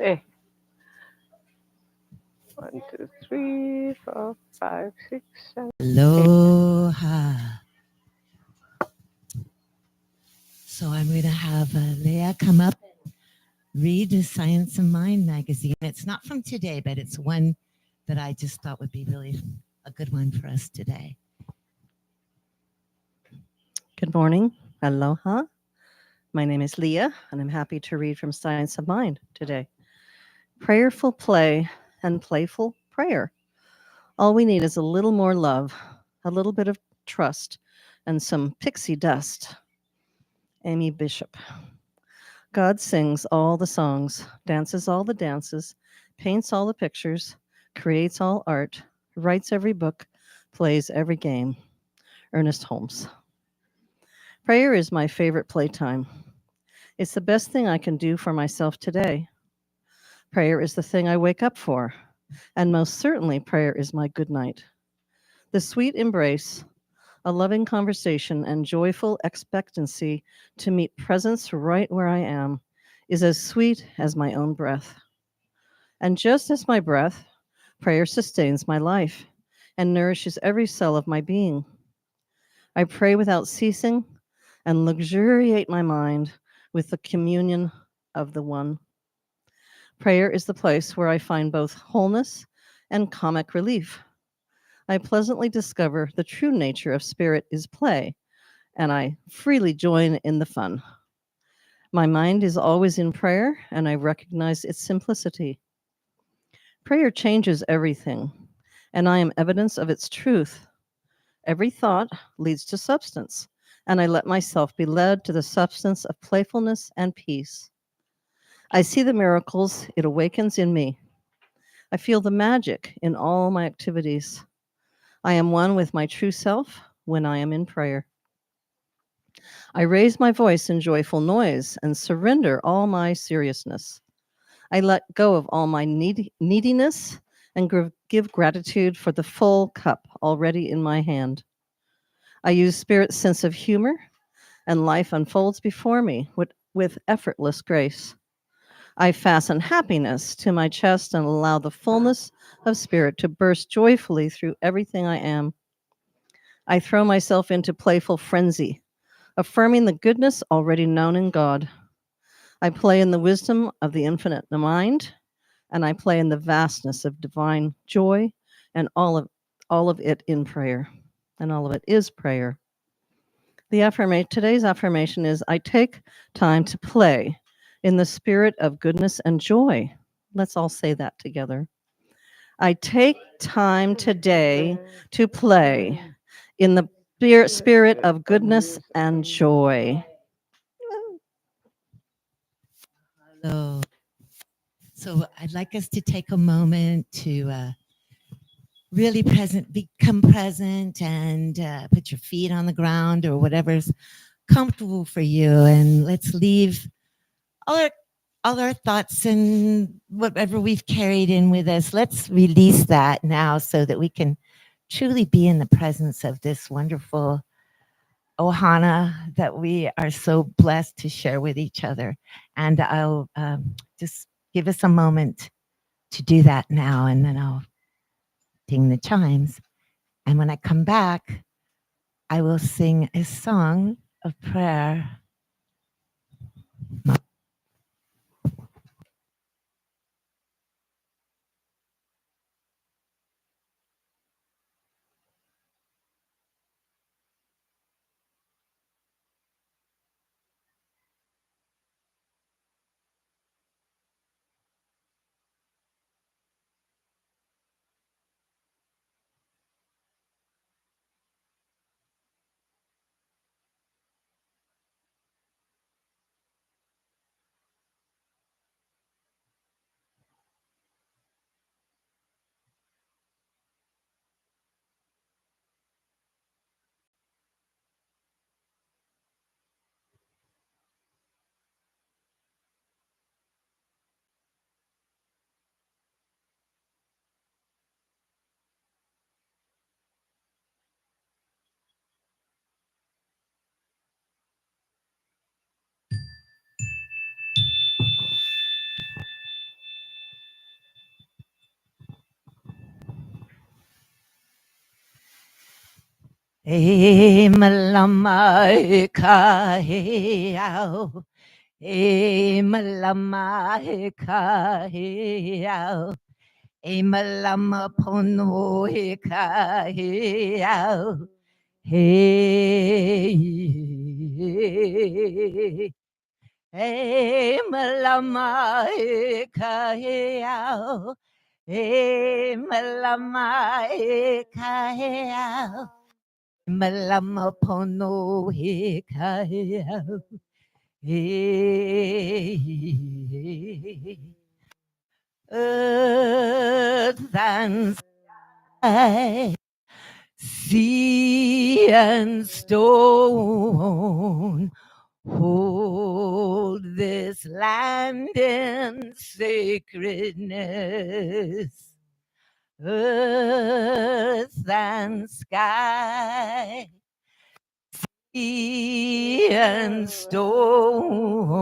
Hey, 1, 2, 3, 4, 5, 6, 7, 8. Aloha. So I'm going to have Leah come up and read the Science of Mind magazine. It's not from today, but it's one that I just thought would be really a good one for us today. Good morning. Aloha. My name is Leah, and I'm happy to read from Science of Mind today. Prayerful play and playful prayer. All we need is a little more love, a little bit of trust, and some pixie dust. Amy Bishop. God sings all the songs, dances all the dances, paints all the pictures, creates all art, writes every book, plays every game. Ernest Holmes. Prayer is my favorite playtime. It's the best thing I can do for myself today. Prayer is the thing I wake up for. And most certainly, prayer is my good night. The sweet embrace, a loving conversation, and joyful expectancy to meet presence right where I am is as sweet as my own breath. And just as my breath, prayer sustains my life and nourishes every cell of my being. I pray without ceasing and luxuriate my mind with the communion of the One. Prayer is the place where I find both wholeness and comic relief. I pleasantly discover the true nature of spirit is play, and I freely join in the fun. My mind is always in prayer, and I recognize its simplicity. Prayer changes everything, and I am evidence of its truth. Every thought leads to substance, and I let myself be led to the substance of playfulness and peace. I see the miracles it awakens in me. I feel the magic in all my activities. I am one with my true self when I am in prayer. I raise my voice in joyful noise and surrender all my seriousness. I let go of all my neediness and give gratitude for the full cup already in my hand. I use Spirit's sense of humor, and life unfolds before me with effortless grace. I fasten happiness to my chest and allow the fullness of Spirit to burst joyfully through everything I am. I throw myself into playful frenzy, affirming the goodness already known in God. I play in the wisdom of the infinite mind, and I play in the vastness of divine joy, and all of it in prayer, and all of it is prayer. Today's affirmation is I take time to play in the spirit of goodness and joy. Let's all say that together. I take time today to play in the spirit of goodness and joy. Hello. So I'd like us to take a moment to really become present and put your feet on the ground or whatever's comfortable for you. And let's leave all our all our thoughts and whatever we've carried in with us. Let's release that now so that we can truly be in the presence of this wonderful ohana that we are so blessed to share with each other. And I'll just give us a moment to do that now, and then I'll ding the chimes. And when I come back, I will sing a song of prayer. E malama e ka he ao. E malama e ka he ao. E malama pono e ka he ao. Hey. Hey, malama e ka he ao. Hey, malama e ka he ao. Malama pono he ka he ao. Hey, earth and sky, sea and stone, hold this land in sacredness. Earth and sky, sea and stone,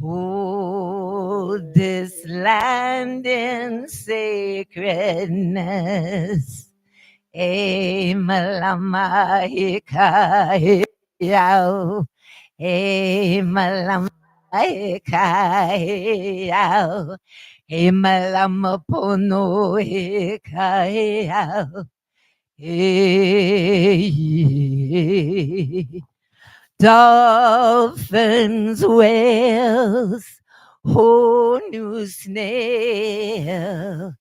hold this land in sacredness. E malama hika yao. E malama hika yao. E malama pono hika yao. Hey, dolphins, whales, who knew snail,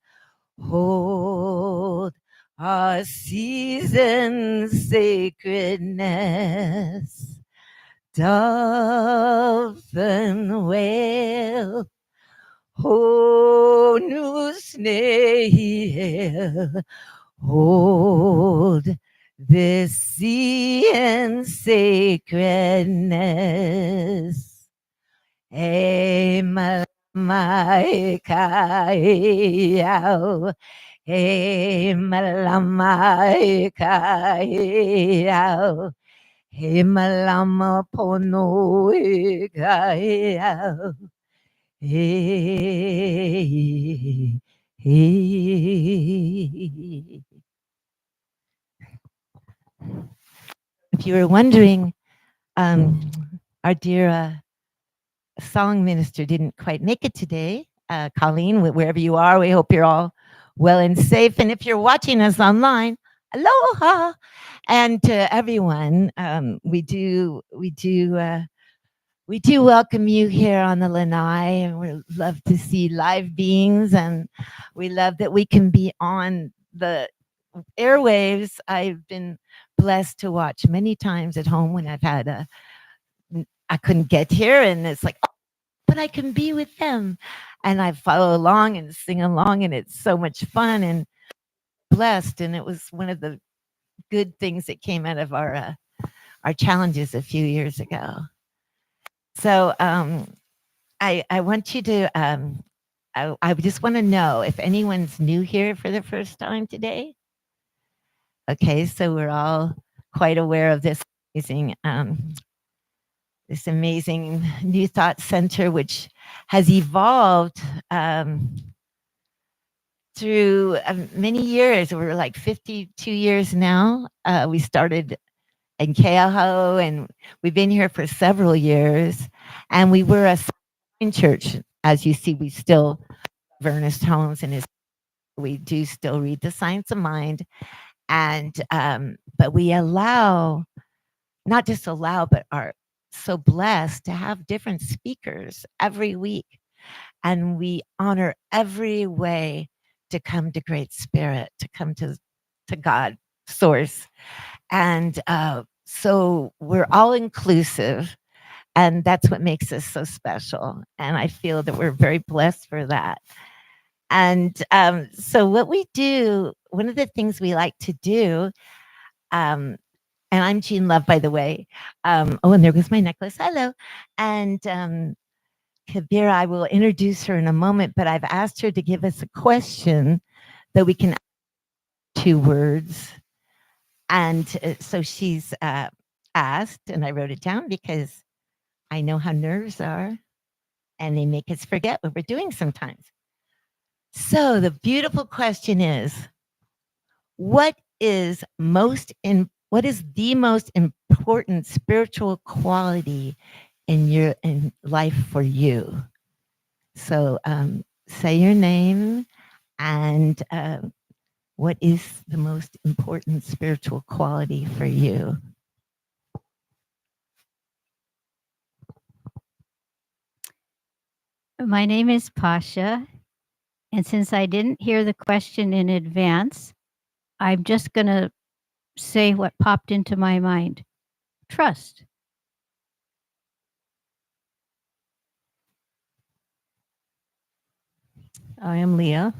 hold our season's sacredness. Dolphin, whale, who knew snail, hold this sea in sacredness. E malama kai ao. E malama kai ao. E malama pono kai ao. E if you were wondering, our dear song minister didn't quite make it today. Colleen, wherever you are, we hope you're all well and safe. And if you're watching us online, aloha. And to everyone, we do welcome you here on the lanai, and we love to see live beings, and we love that we can be on the airwaves. I've been blessed to watch many times at home when I've had I couldn't get here, and it's like, oh, but I can be with them, and I follow along and sing along, and it's so much fun and blessed. And it was one of the good things that came out of our challenges a few years ago. So I want you to I just want to know if anyone's new here for the first time today. Okay, so we're all quite aware of this amazing New Thought Center, which has evolved through many years. We're like 52 years now. We started in Keaho, and we've been here for several years. And we were a church. As you see, we still have Ernest Holmes, and we do still read the Science of Mind. And but we allow, not just allow, but are so blessed to have different speakers every week. And we honor every way to come to Great Spirit, to come to God, Source. And so we're all inclusive. And that's what makes us so special. And I feel that we're very blessed for that. And so what we do, one of the things we like to do, and I'm Jean Love, by the way. And there goes my necklace. Hello. And Kabira, I will introduce her in a moment, but I've asked her to give us a question that we can 2 words. And so she's asked, and I wrote it down because I know how nerves are, and they make us forget what we're doing sometimes. So the beautiful question is, what is what is the most important spiritual quality in life for you? So say your name and what is the most important spiritual quality for you? My name is Pasha, and since I didn't hear the question in advance, I'm just going to say what popped into my mind. Trust. I am Leah,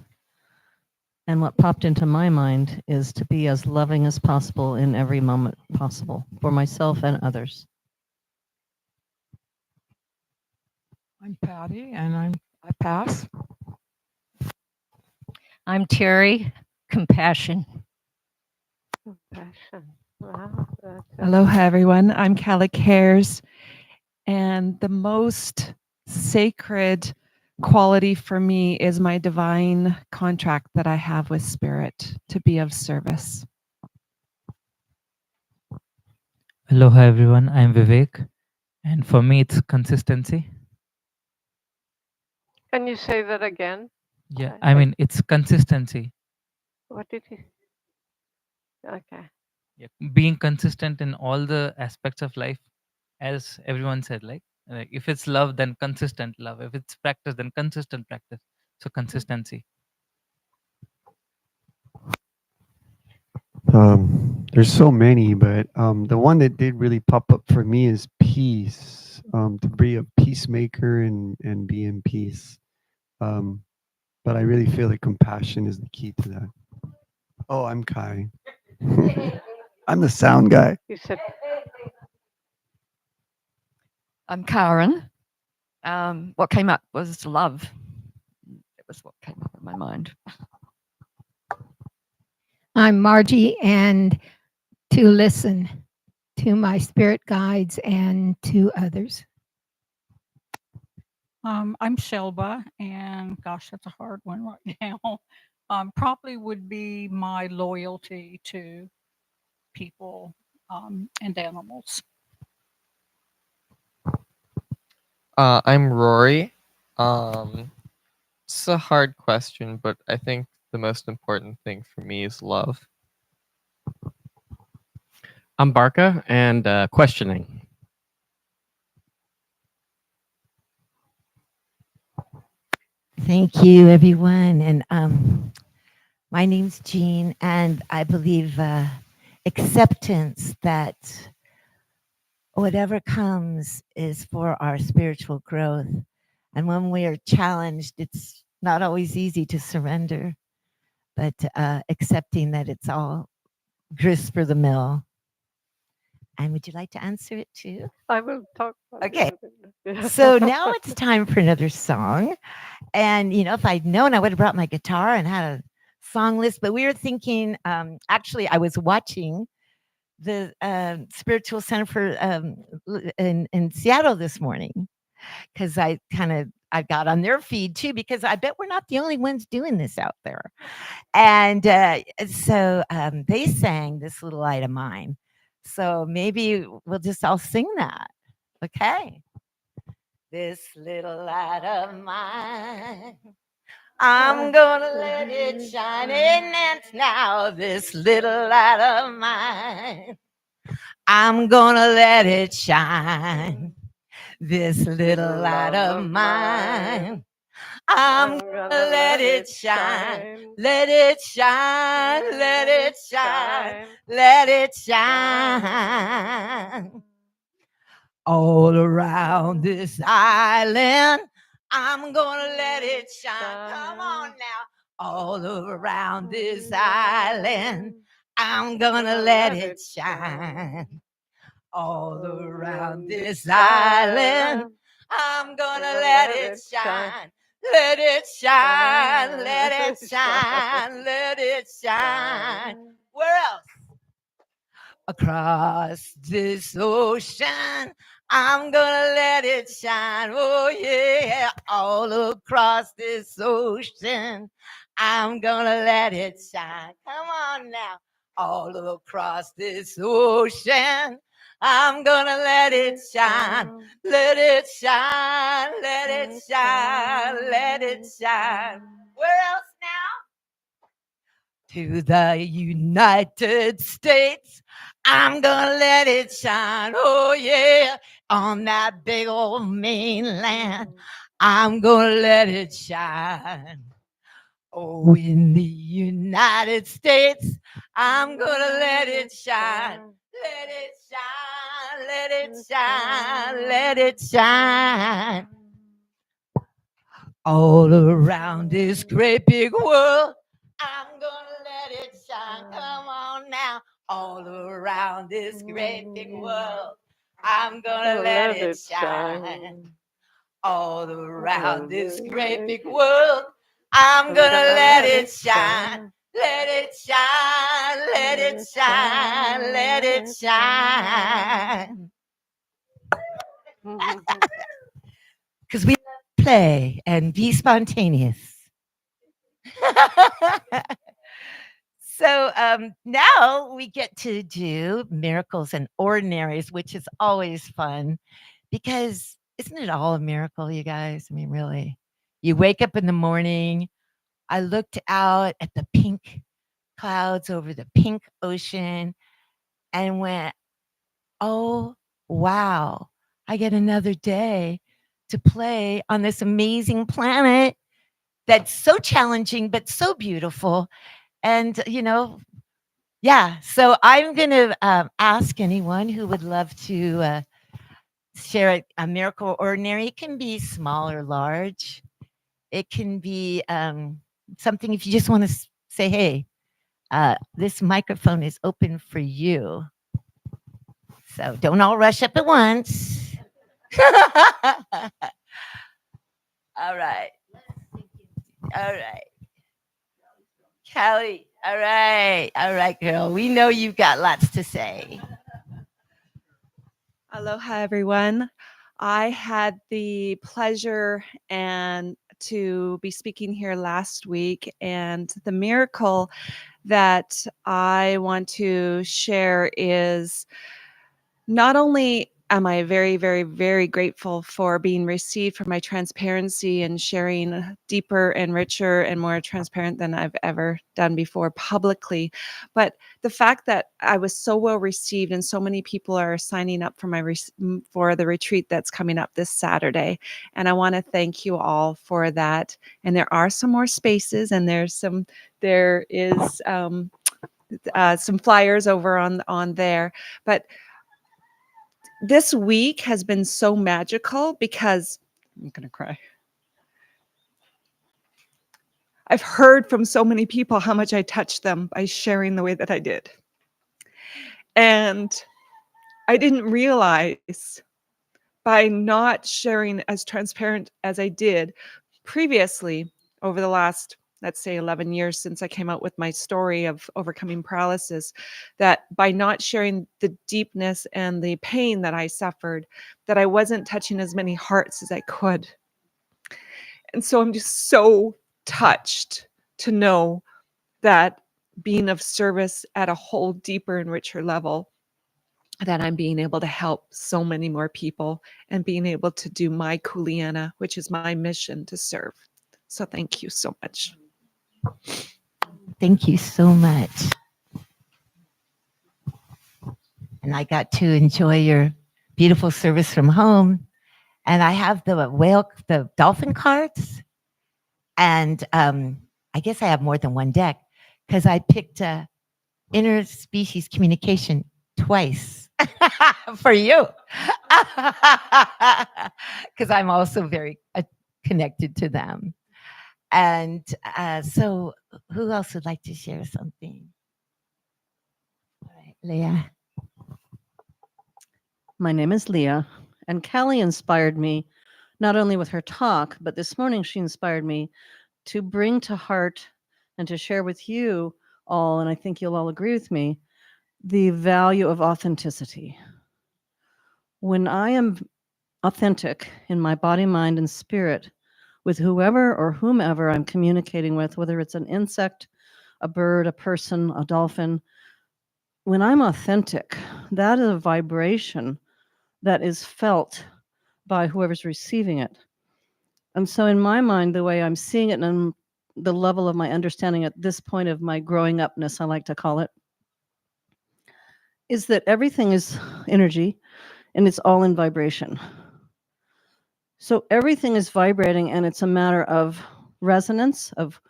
and what popped into my mind is to be as loving as possible in every moment possible for myself and others. I'm Patty, and I pass. I'm Terry. Compassion. Compassion. Wow. Aloha, everyone. I'm Callie Cares, and the most sacred quality for me is my divine contract that I have with Spirit to be of service. Aloha everyone, I'm Vivek, and for me it's consistency. Can you say that again? Yeah, I mean it's consistency. What did you? Okay. Yeah, being consistent in all the aspects of life, as everyone said, like if it's love, then consistent love. If it's practice, then consistent practice. So consistency. There's so many, but the one that did really pop up for me is peace. To be a peacemaker and be in peace. But I really feel that compassion is the key to that. Oh, I'm Kai. I'm the sound guy. You said I'm Karen. What came up was love. It was what came up in my mind. I'm Margie, and to listen to my spirit guides and to others. I'm Shelba, and gosh, that's a hard one right now. Probably would be my loyalty to people and animals. I'm Rory. It's a hard question, but I think the most important thing for me is love. I'm Barca, and questioning. Thank you, everyone. And my name's Jean, and I believe acceptance that whatever comes is for our spiritual growth. And when we are challenged, it's not always easy to surrender, but accepting that it's all grist for the mill. And would you like to answer it too? I will talk about Okay. it. So now it's time for another song. And, you know, if I'd known, I would have brought my guitar and had a song list. But we were thinking, actually, I was watching the Spiritual Center for in Seattle this morning because I got on their feed too, because I bet we're not the only ones doing this out there. And so they sang This Little Light of Mine. So maybe we'll just all sing that. Okay. This little light of mine, I'm gonna let it shine in and now. This little light of mine, I'm gonna let it shine. This little light of mine, I'm gonna let it shine. Let it shine, let it shine, let it shine. All around this island, I'm gonna let it shine. Come on now. All around this island, I'm gonna let it shine. All around this island, I'm gonna let it shine. Let it shine, let it shine, let it shine. Where else? Across this ocean, I'm gonna let it shine. Oh yeah, all across this ocean, I'm gonna let it shine. Come on now. all across this ocean. I'm gonna let it shine, let it shine, let it shine, let it shine. Where else now? To the United States. I'm gonna let it shine. Oh, yeah. On that big old mainland. I'm gonna let it shine. Oh, in the United States. I'm gonna let it shine. Let it shine. Let it shine. Let it shine. All around this great big world. I'm gonna let it shine. Come on now. All around this great big world. I'm gonna let it shine. All around this great big world. I'm gonna let it shine. Let it shine. Let it shine. Let it shine. Because we love to play and be spontaneous. So now we get to do miracles and ordinaries, which is always fun because isn't it all a miracle, you guys? I mean, really. You wake up in the morning. I looked out at the pink clouds over the pink ocean and went, oh, wow, I get another day to play on this amazing planet that's so challenging, but so beautiful. And, yeah, so I'm going to ask anyone who would love to share a miracle or ordinary. It can be small or large. It can be something if you just want to say, hey, this microphone is open for you. So don't all rush up at once. All right. All right. Callie. All right. All right, girl. We know you've got lots to say. Aloha, everyone. I had the pleasure and to be speaking here last week, and the miracle that I want to share is not only am I very, very, very grateful for being received for my transparency and sharing deeper and richer and more transparent than I've ever done before publicly, but the fact that I was so well received and so many people are signing up for for the retreat that's coming up this Saturday, and I want to thank you all for that. And there are some more spaces, and there is some flyers over on there, but this week has been so magical because I'm going to cry. I've heard from so many people how much I touched them by sharing the way that I did. And I didn't realize by not sharing as transparent as I did previously over the last, let's say 11 years since I came out with my story of overcoming paralysis, that by not sharing the deepness and the pain that I suffered, that I wasn't touching as many hearts as I could. And so I'm just so touched to know that being of service at a whole deeper and richer level, that I'm being able to help so many more people and being able to do my kuleana, which is my mission to serve. So thank you so much. Thank you so much. And I got to enjoy your beautiful service from home. And I have the dolphin cards. And I guess I have more than one deck because I picked interspecies communication twice for you. Because I'm also very connected to them. And so who else would like to share something? All right, Leah. My name is Leah, and Callie inspired me not only with her talk, but this morning she inspired me to bring to heart and to share with you all, and I think you'll all agree with me, the value of authenticity. When I am authentic in my body, mind, and spirit with whoever or whomever I'm communicating with, whether it's an insect, a bird, a person, a dolphin, when I'm authentic, that is a vibration that is felt by whoever's receiving it. And so in my mind, the way I'm seeing it and the level of my understanding at this point of my growing upness, I like to call it, is that everything is energy and it's all in vibration. So everything is vibrating, and it's a matter of resonance of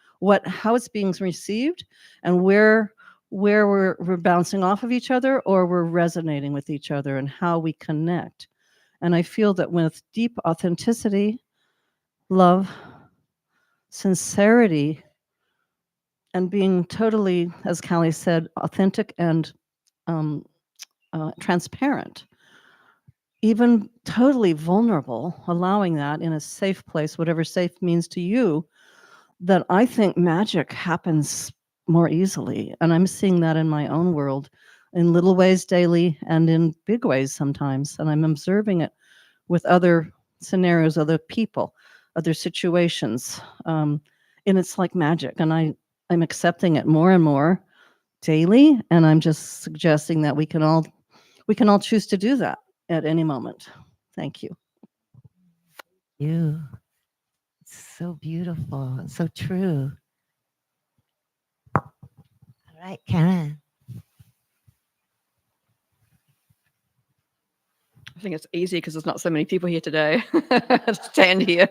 how it's being received and where we're bouncing off of each other or we're resonating with each other and how we connect. And I feel that with deep authenticity, love, sincerity, and being totally, as Callie said, authentic and transparent, even totally vulnerable, allowing that in a safe place, whatever safe means to you, that I think magic happens more easily. And I'm seeing that in my own world in little ways daily and in big ways sometimes. And I'm observing it with other scenarios, other people, other situations. And it's like magic. And I'm accepting it more and more daily. And I'm just suggesting that we can all choose to do that at any moment. Thank you. You. It's so beautiful. It's so true. All right, Karen. I think it's easy because there's not so many people here today to stand here.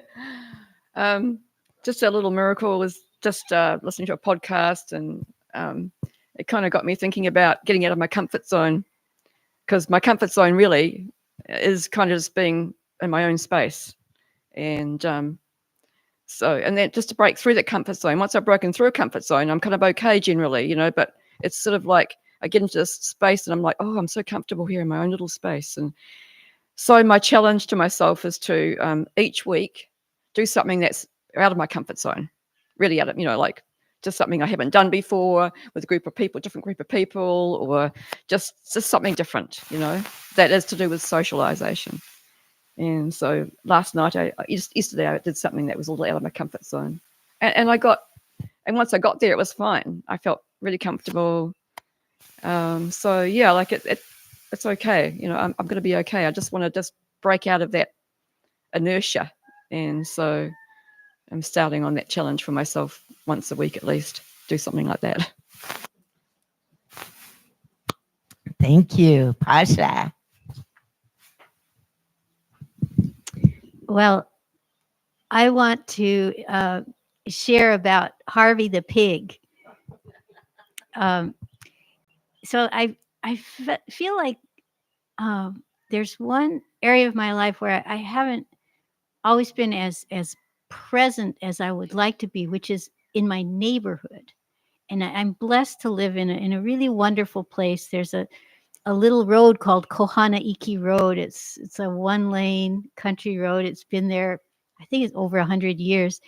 Just a little miracle was just listening to a podcast, and it kind of got me thinking about getting out of my comfort zone, because my comfort zone really is kind of just being in my own space. And and then just to break through that comfort zone, once I've broken through a comfort zone, I'm kind of okay generally, but it's sort of like I get into this space and I'm like, oh, I'm so comfortable here in my own little space. And so my challenge to myself is to each week do something that's out of my comfort zone, really out of, like just something I haven't done before with a group of people, different group of people, or just something different, that is to do with socialization. And so last night, yesterday, I did something that was a little out of my comfort zone. And once I got there, it was fine. I felt really comfortable. So yeah, like it's okay. I'm going to be okay. I just want to just break out of that inertia. And so I'm starting on that challenge for myself once a week at least, do something like that. Thank you, Pasha. Well, I want to share about Harvey the pig. So I feel like there's one area of my life where I haven't always been as present as I would like to be, which is in my neighborhood. And I'm blessed to live in a really wonderful place. There's a little road called Kohana Iki Road. It's a 1-lane country road. It's been there, I think it's over 100 years.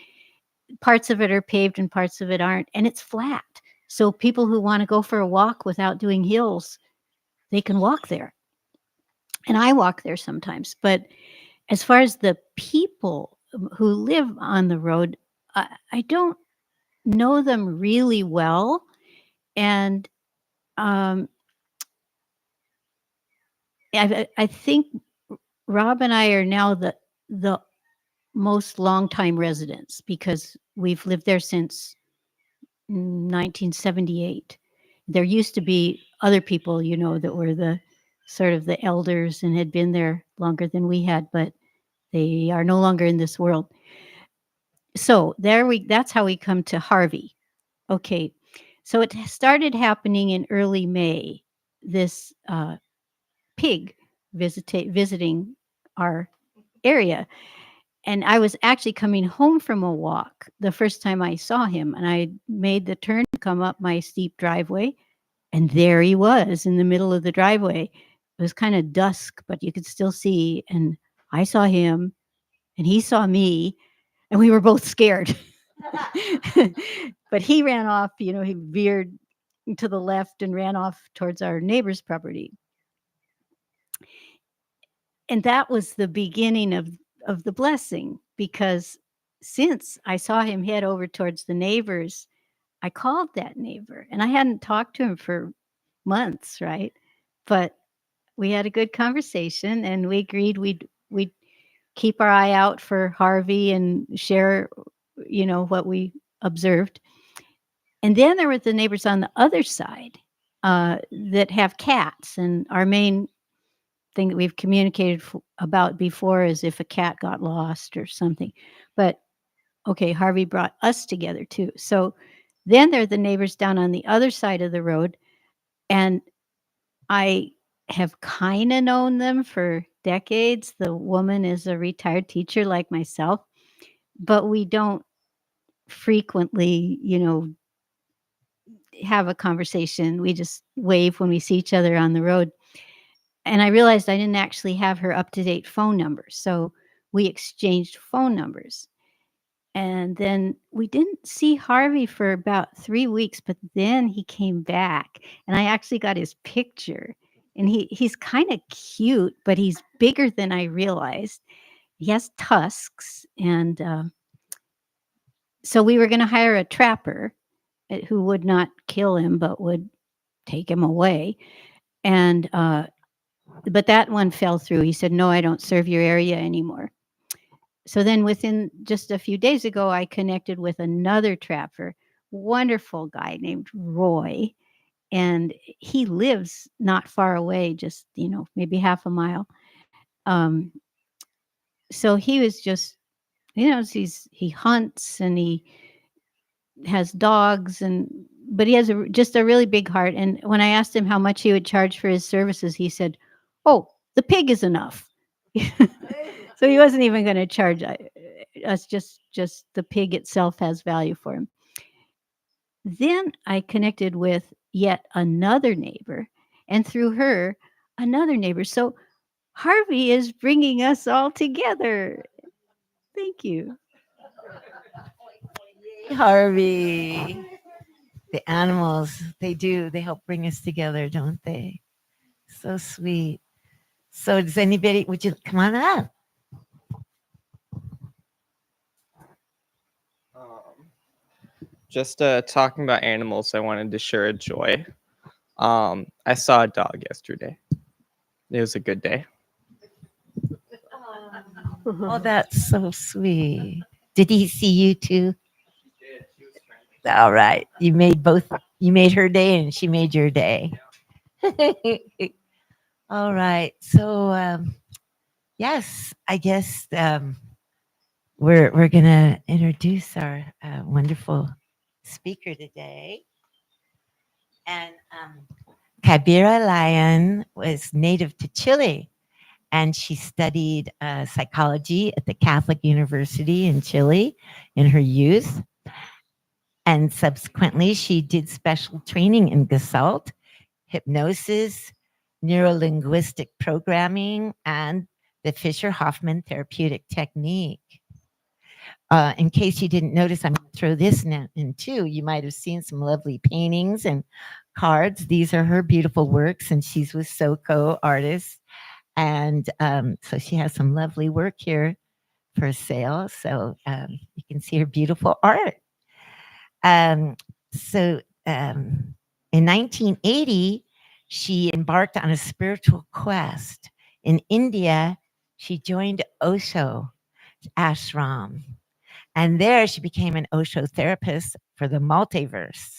Parts of it are paved and parts of it aren't. And it's flat. So people who want to go for a walk without doing hills, they can walk there. And I walk there sometimes. But as far as the people who live on the road, I don't know them really well. And I think Rob and I are now the most longtime residents because we've lived there since 1978. There used to be other people, that were the sort of the elders and had been there longer than we had, but they are no longer in this world. So that's how we come to Harvey. Okay. So it started happening in early May, this pig visiting our area. And I was actually coming home from a walk the first time I saw him, and I made the turn to come up my steep driveway, and there he was in the middle of the driveway. It was kind of dusk, but you could still see, and I saw him, and he saw me, and we were both scared. But he ran off, he veered to the left and ran off towards our neighbor's property. And that was the beginning of the blessing, because since I saw him head over towards the neighbors, I called that neighbor, and I hadn't talked to him for months, right? But we had a good conversation, and we agreed we'd keep our eye out for Harvey and share, what we observed. And then there were the neighbors on the other side that have cats, and our main thing that we've communicated about before is if a cat got lost or something. But okay, Harvey brought us together too. So then there are the neighbors down on the other side of the road, and I have kind of known them for decades. The woman is a retired teacher like myself, but we don't frequently, have a conversation. We just wave when we see each other on the road. And I realized I didn't actually have her up-to-date phone number. So we exchanged phone numbers. And then we didn't see Harvey for about 3 weeks, but then he came back and I actually got his picture. And he's kind of cute, but he's bigger than I realized. He has tusks. And so we were going to hire a trapper who would not kill him, but would take him away. And but that one fell through. He said, "No, I don't serve your area anymore." So then within just a few days ago, I connected with another trapper, wonderful guy named Roy. And he lives not far away, just, maybe half a mile. Um, so he was just, he hunts and he has dogs, but he has just a really big heart. And when I asked him how much he would charge for his services, he said, "Oh, the pig is enough." So he wasn't even going to charge us. Just the pig itself has value for him. Then I connected with yet another neighbor, and through her, another neighbor. So Harvey is bringing us all together. Thank you. Harvey. The animals, they help bring us together, don't they? So sweet. So does anybody, would you come on up? Just talking about animals, I wanted to share a joy. I saw a dog yesterday. It was a good day. Oh, that's so sweet. Did he see you too? All right. You made her day and she made your day. All right. So yes, I guess we're gonna introduce our wonderful speaker today. And Kabira Lyon was native to Chile, and she studied psychology at the Catholic University in Chile in her youth. And subsequently, she did special training in Gestalt, hypnosis, neurolinguistic programming, and the Fisher-Hoffman therapeutic technique. In case you didn't notice, I'm going to throw this in too. You might have seen some lovely paintings and cards. These are her beautiful works, and she's with SoCo Artists. And so she has some lovely work here for sale. So you can see her beautiful art. So in 1980, she embarked on a spiritual quest. In India, she joined Osho ashram. And there she became an Osho therapist for the multiverse,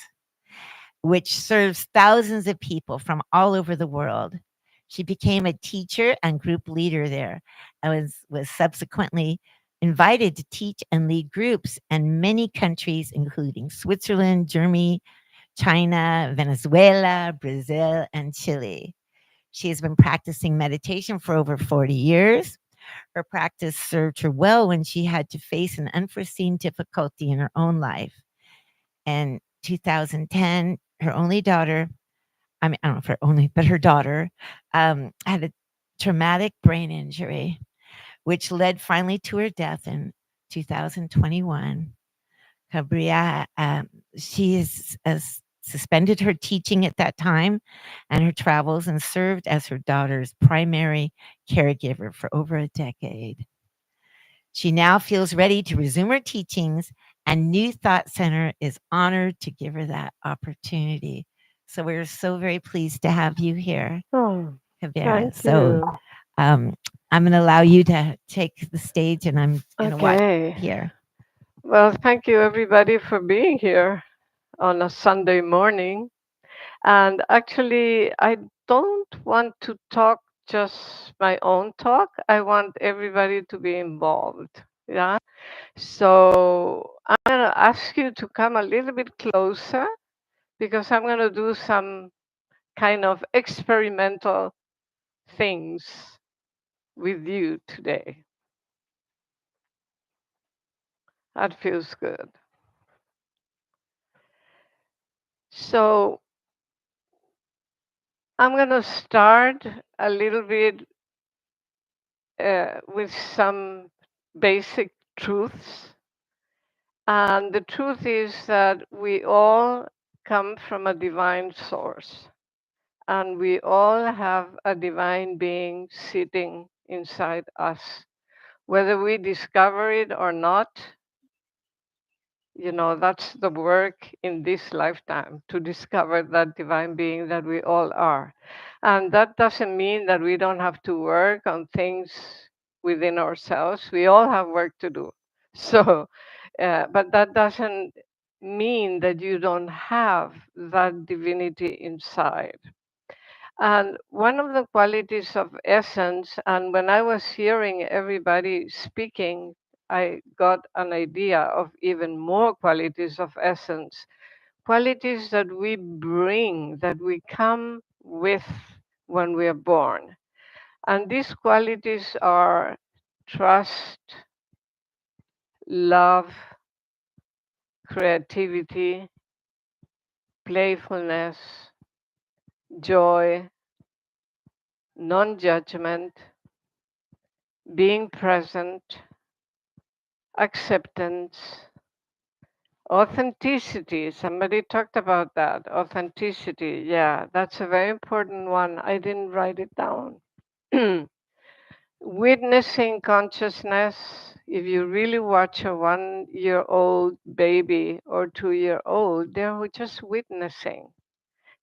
which serves thousands of people from all over the world. She became a teacher and group leader there and was subsequently invited to teach and lead groups in many countries, including Switzerland, Germany, China, Venezuela, Brazil, and Chile. She has been practicing meditation for over 40 years. Her practice served her well when she had to face an unforeseen difficulty in her own life. In 2010, her only daughter, I don't know if her only, but her daughter had a traumatic brain injury, which led finally to her death in 2021. Kabira, she has suspended her teaching at that time and her travels and served as her daughter's primary caregiver for over a decade. She now feels ready to resume her teachings, and New Thought Center is honored to give her that opportunity. So we're so very pleased to have you here, Oh, Kabira. thank So you. I'm going to allow you to take the stage, and I'm going to watch Okay. here. Well, thank you everybody for being here on a Sunday morning. And actually, I don't want to talk just my own talk. I want everybody to be involved. Yeah. So I'm going to ask you to come a little bit closer because I'm going to do some kind of experimental things with you today. That feels good. So I'm going to start a little bit with some basic truths. And the truth is that we all come from a divine source, and we all have a divine being sitting inside us. Whether we discover it or not, that's the work in this lifetime, to discover that divine being that we all are. And that doesn't mean that we don't have to work on things within ourselves. We all have work to do. So, but that doesn't mean that you don't have that divinity inside. And one of the qualities of essence, and when I was hearing everybody speaking, I got an idea of even more qualities of essence, qualities that we bring, that we come with when we are born. And these qualities are trust, love, creativity, playfulness, joy, non judgment, being present, acceptance, authenticity. Somebody talked about that. Authenticity. Yeah, that's a very important one. I didn't write it down. Witnessing consciousness. If you really watch a 1-year-old baby or 2-year-old, they're just witnessing.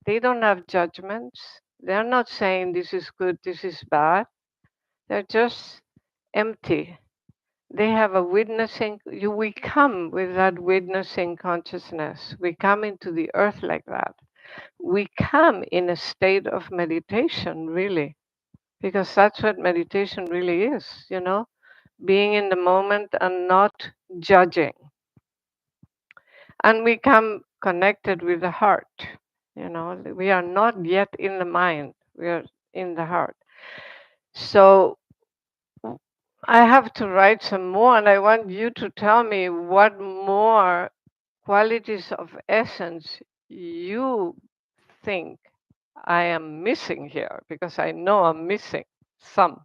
They don't have judgments. They're not saying this is good, this is bad. They're just empty. They have a witnessing. We come with that witnessing consciousness. We come into the earth like that. We come in a state of meditation, really, because that's what meditation really is, being in the moment and not judging. And we come connected with the heart. We are not yet in the mind, we are in the heart. So I have to write some more, and I want you to tell me what more qualities of essence you think I am missing here, because I know I'm missing some.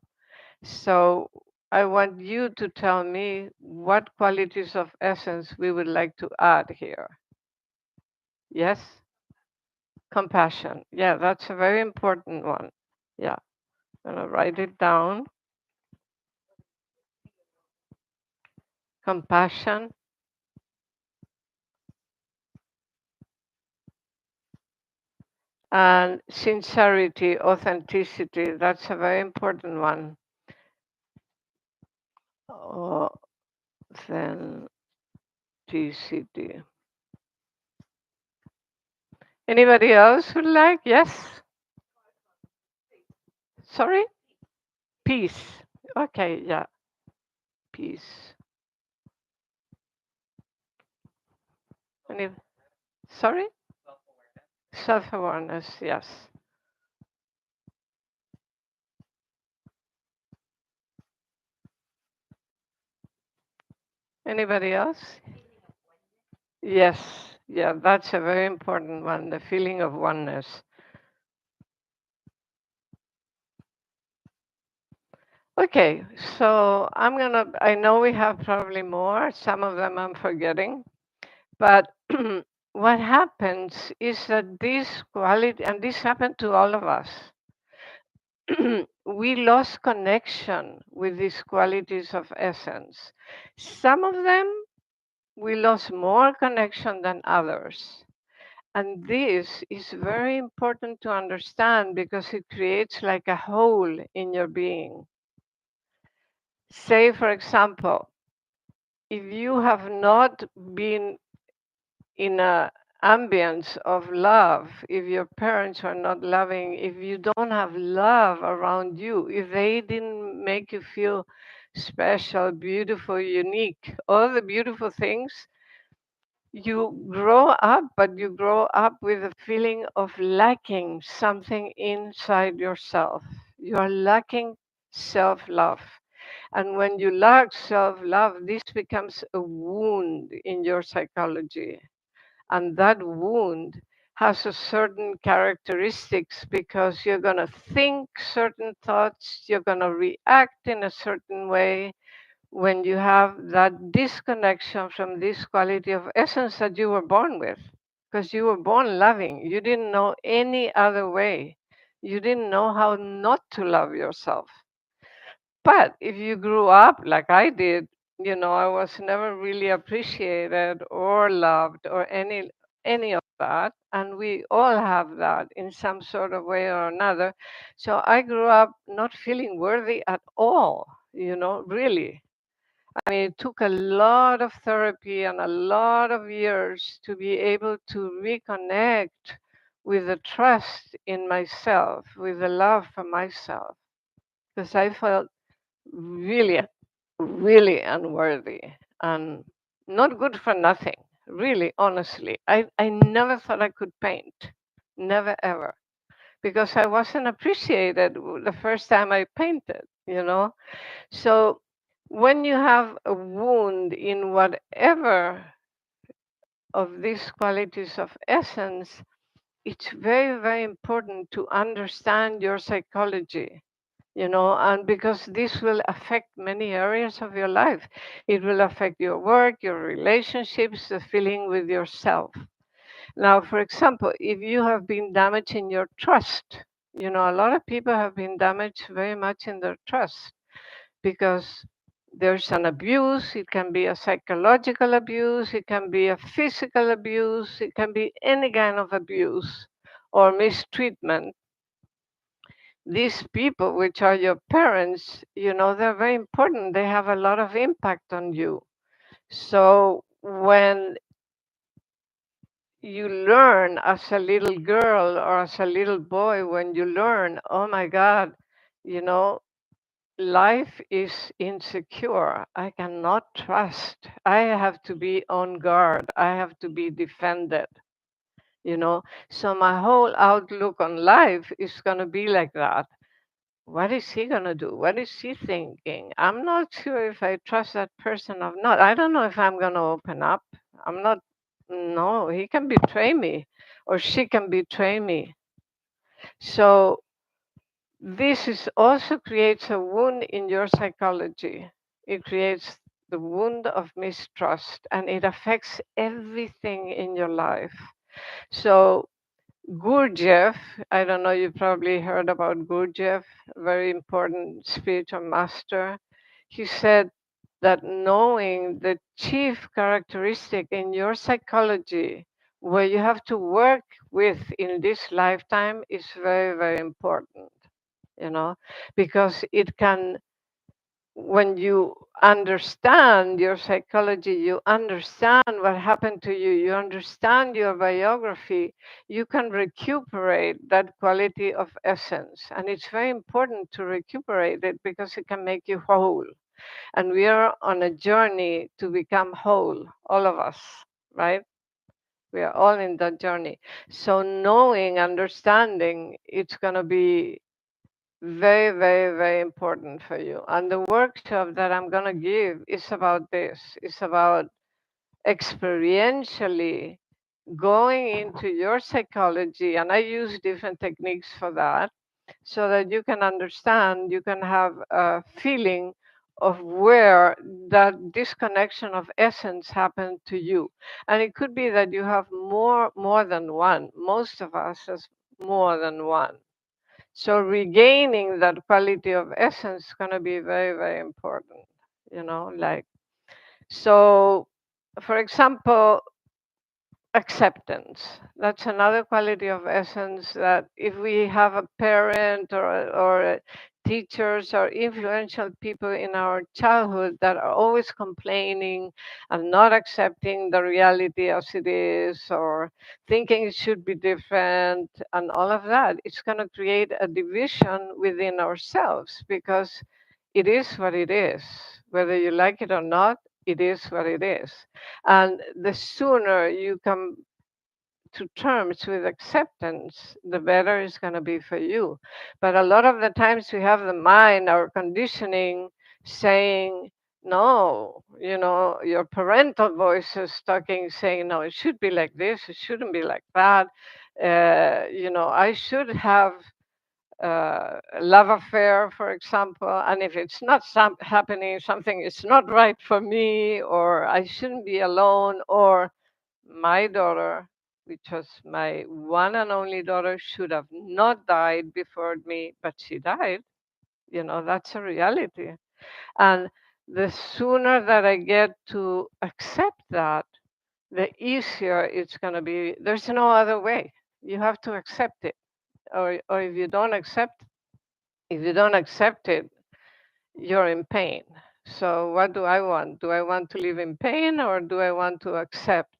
So I want you to tell me what qualities of essence we would like to add here. Yes? Compassion. Yeah, that's a very important one. Yeah, I'm going to write it down. Compassion. And sincerity, authenticity, that's a very important one. Authenticity. Anybody else would like? Yes? Sorry? Peace. Okay, yeah. Peace. Any, sorry? Self-awareness, yes. Anybody else? Yes, yeah, that's a very important one, the feeling of oneness. Okay, so I know we have probably more, some of them I'm forgetting, but what happens is that this quality, and this happened to all of us, we lost connection with these qualities of essence. Some of them, we lost more connection than others. And this is very important to understand because it creates like a hole in your being. Say, for example, if you have not been in a ambience of love, if your parents are not loving, if you don't have love around you, if they didn't make you feel special, beautiful, unique, all the beautiful things, you grow up, but you grow up with a feeling of lacking something inside yourself. You are lacking self love. And when you lack self love, this becomes a wound in your psychology. And that wound has a certain characteristics because you're going to think certain thoughts, you're going to react in a certain way when you have that disconnection from this quality of essence that you were born with. Because you were born loving, you didn't know any other way, you didn't know how not to love yourself. But if you grew up like I did, I was never really appreciated or loved or any of that, and we all have that in some sort of way or another. So I grew up not feeling worthy at all, really. I mean, it took a lot of therapy and a lot of years to be able to reconnect with the trust in myself, with the love for myself, because I felt really, really unworthy and not good for nothing. Really, honestly, I never thought I could paint, never ever, because I wasn't appreciated the first time I painted. So when you have a wound in whatever of these qualities of essence, it's very, very important to understand your psychology, and because this will affect many areas of your life. It will affect your work, your relationships, the feeling with yourself. Now, for example, if you have been damaged in your trust, a lot of people have been damaged very much in their trust because there's an abuse. It can be a psychological abuse, it can be a physical abuse, it can be any kind of abuse or mistreatment. These people, which are your parents, they're very important. They have a lot of impact on you. So when you learn as a little girl or as a little boy, when you learn, oh my God, you know, life is insecure. I cannot trust. I have to be on guard. I have to be defended, you know. So my whole outlook on life is going to be like that. What is he going to do? What is he thinking? I'm not sure if I trust that person or not. I don't know if I'm going to open up. I'm not, no, he can betray me or she can betray me. So this is also creates a wound in your psychology. It creates the wound of mistrust and it affects everything in your life. So Gurdjieff, I don't know, you probably heard about Gurdjieff, very important spiritual master. He said that knowing the chief characteristic in your psychology where you have to work with in this lifetime is very, very important, you know, because it can, when you understand your psychology, you understand what happened to you, you understand your biography, you can recuperate that quality of essence. And it's very important to recuperate it because it can make you whole. And we are on a journey to become whole, all of us, right? We are all in that journey. So knowing, understanding, it's going to be very, very, very important for you. And the workshop that I'm going to give is about this. It's about experientially going into your psychology. And I use different techniques for that so that you can understand, you can have a feeling of where that disconnection of essence happened to you. And it could be that you have more than one. Most of us has more than one. So regaining that quality of essence is going to be very, very important, like, so for example, acceptance. That's another quality of essence, that if we have a parent or teachers or influential people in our childhood that are always complaining and not accepting the reality as it is, or thinking it should be different and all of that, it's going to create a division within ourselves, because it is what it is. Whether you like it or not, it is what it is. And the sooner you come to terms with acceptance, the better it's going to be for you. But a lot of the times we have the mind, our conditioning, saying, no, your parental voices talking, saying, no, it should be like this, it shouldn't be like that. I should have a love affair, for example, and if it's not happening, something is not right for me, or I shouldn't be alone, or my daughter, which was my one and only daughter, should have not died before me, but she died. That's a reality. And the sooner that I get to accept that, the easier it's going to be. There's no other way. You have to accept it. Or if you don't accept it, you're in pain. So what do I want? Do I want to live in pain, or do I want to accept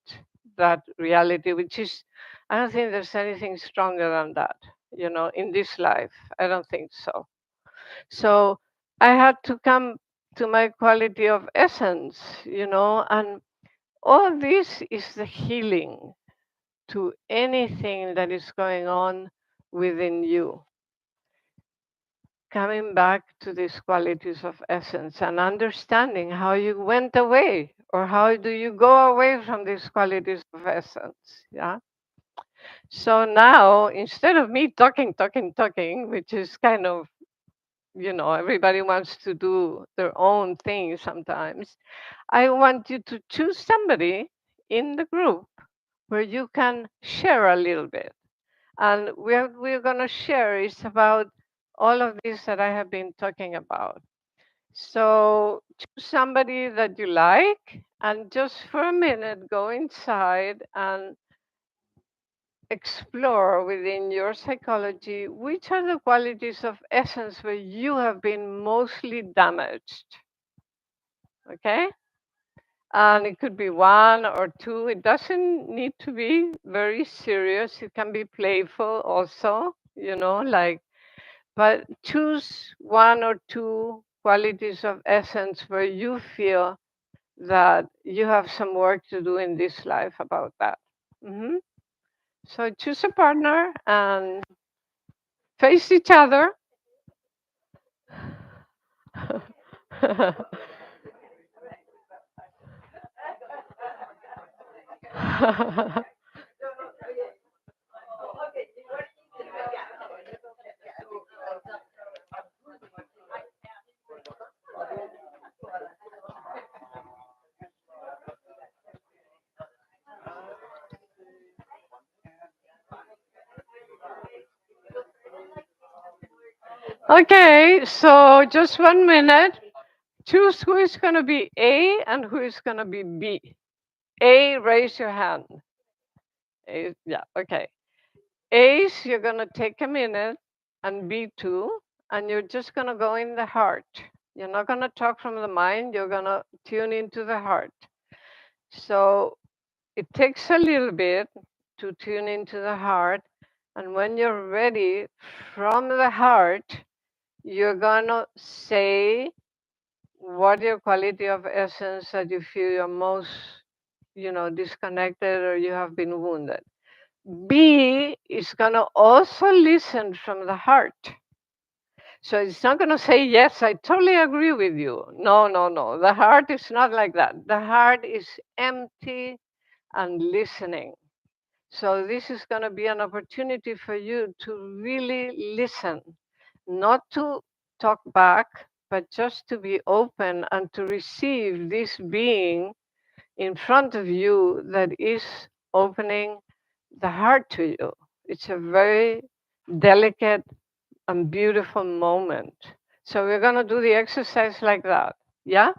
that reality, which is, I don't think there's anything stronger than that, in this life. I don't think so. So I had to come to my quality of essence, and all this is the healing to anything that is going on within you, coming back to these qualities of essence and understanding how you went away, or how do you go away from these qualities of essence. Yeah. So now, instead of me talking, which is kind of, everybody wants to do their own thing sometimes, I want you to choose somebody in the group where you can share a little bit. And we're going to share is about all of this that I have been talking about. So choose somebody that you like, and just for a minute go inside and explore within your psychology which are the qualities of essence where you have been mostly damaged. Okay? And it could be one or two. It doesn't need to be very serious. It can be playful also, like, but choose one or two qualities of essence where you feel that you have some work to do in this life about that. hmm So choose a partner and face each other. Okay, so just 1 minute. Choose who is going to be A and who is going to be B. A, raise your hand. A, yeah, okay. A's, you're going to take a minute, and B too, and you're just going to go in the heart. You're not going to talk from the mind, you're going to tune into the heart. So it takes a little bit to tune into the heart, and when you're ready from the heart, you're going to say what your quality of essence that you feel you're most, disconnected, or you have been wounded. B is going to also listen from the heart. So it's not going to say, yes, I totally agree with you. No, no, no. The heart is not like that. The heart is empty and listening. So this is going to be an opportunity for you to really listen, not to talk back, but just to be open and to receive this being in front of you that is opening the heart to you. It's a very delicate and beautiful moment. So we're going to do the exercise like that. Yeah?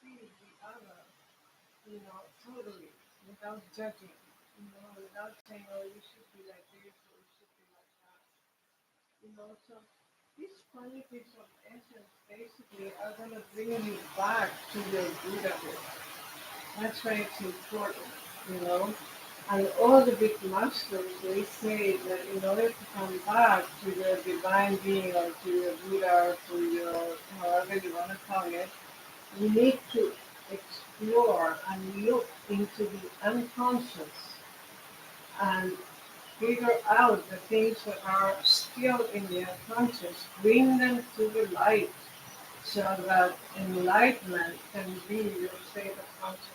see the other, totally, without judging, without saying, oh, you should be like this or you should be like that. So these qualities of essence basically are going to bring you back to your Buddhahood. That's why it's important, you know. And all the big masters, they say that in order to come back to your divine being or to your Buddha or to your, however you want to call it, you need to explore and look into the unconscious and figure out the things that are still in the unconscious, bring them to the light so that enlightenment can be your state of consciousness.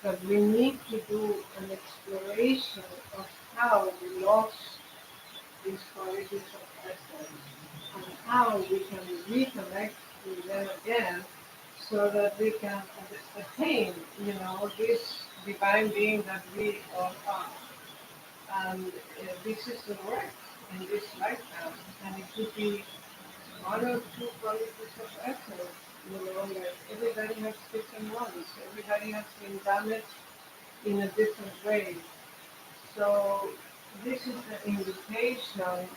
But we need to do an exploration of how we lost these qualities of essence and how we can reconnect with them again so that we can attain, this divine being that we all are. And this is the work in this lifetime. And it could be one or two qualities of essence. Like everybody has different ones. Everybody has been damaged in a different way. So this is the invitation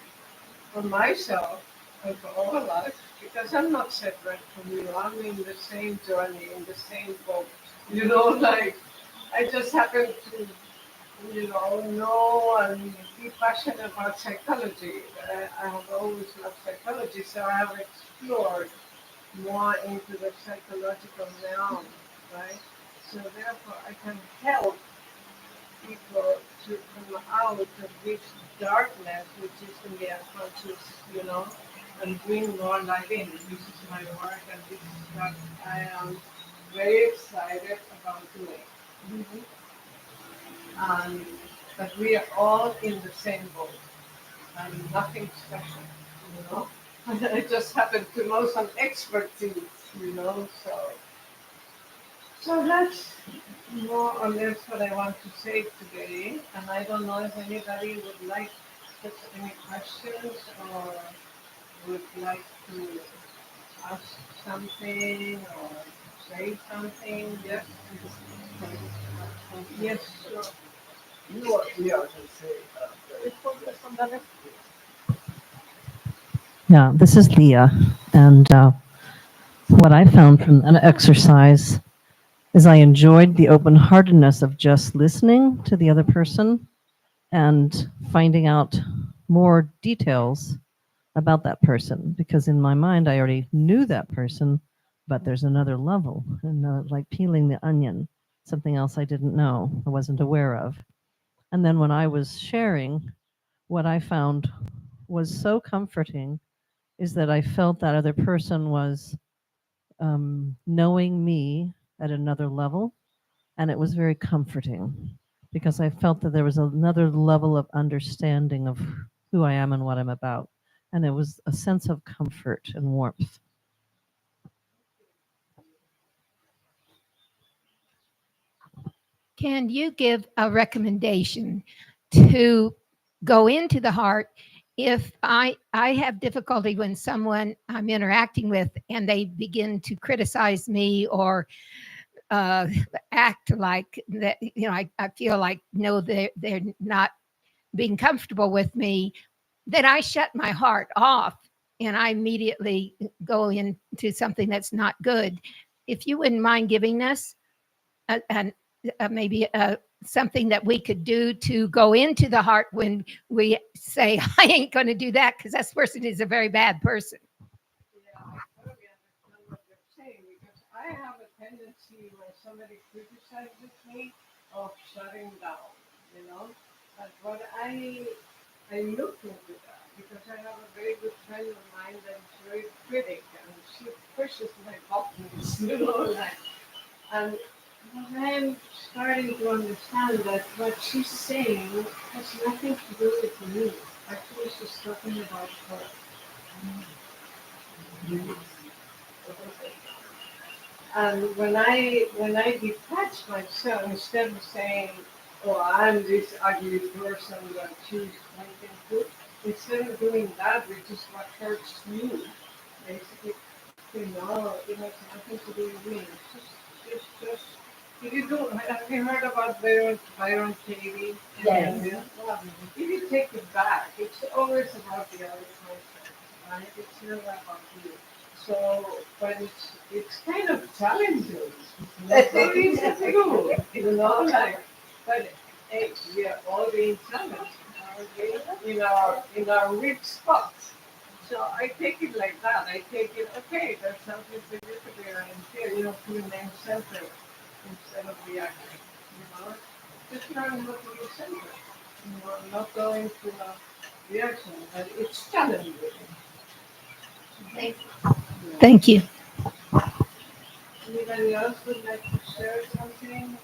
for myself and for all of us, because I'm not separate from you. I'm in the same journey, in the same boat. Like I just happen to, know and be passionate about psychology. I have always loved psychology, so I have explored more into the psychological realm, right? So therefore, I can help people to come out of this darkness, which is in the unconscious, and bring more light in. This is my work, and this is what I am very excited about doing. And but we are all in the same boat, and nothing special, you know. I just happen to know some expertise, So that's more or less what I want to say today. And I don't know if anybody would like to put any questions or would like to ask something or say something. Yes. Yes, sure. Yeah, this is Leah. And what I found from an exercise is I enjoyed the open heartedness of just listening to the other person and finding out more details about that person, because in my mind I already knew that person, but there's another level, and like peeling the onion, something else I didn't know, I wasn't aware of. And then when I was sharing, what I found was so comforting is that I felt that other person was knowing me at another level, and it was very comforting because I felt that there was another level of understanding of who I am and what I'm about. And it was a sense of comfort and warmth. Can you give a recommendation to go into the heart if I have difficulty when someone I'm interacting with and they begin to criticize me or uh, act like that, I feel like no, they're not being comfortable with me, then I shut my heart off and I immediately go into something that's not good. If you wouldn't mind giving us and maybe something that we could do to go into the heart when we say, I ain't going to do that because that person is a very bad person. Yeah, I totally understand what you're saying because I have a tendency when somebody criticizes me of shutting down, you know. But what I look into that because I have a very good friend of mine that is very critic and she pushes my buttons, like. And I'm starting to understand that what she's saying has nothing to do with me. Actually, she's talking about her. And when I detach myself, instead of saying, "Oh, I'm this ugly person that she's pointing to," instead of doing that, which is what hurts me, basically, it has nothing to do with me. Just if you do, have you heard about Byron Katie? Yes. Well, if you take it back, it's always about the other person, right? It's never about you. So, but it's kind of challenging. It's not so easy to do, like, but hey, we are all being challenged, in our weak spots. So I take it like that. I take it, okay, there's something for you to be around here, to remain centered instead of reacting, you know. Just learn how to be centered, not going to a reaction, but it's challenging. Thank Yeah. Thank you. Anybody else would like to share something?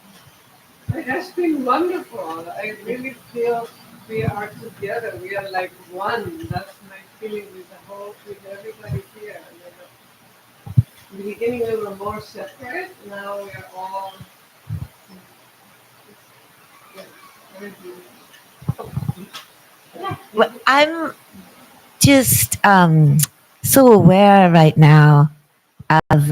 It has been wonderful. I really feel we are together. We are like one. That's my feeling with everybody here. In the beginning we were more separate. Now we are all yeah, very beautiful. Well, I'm just so aware right now of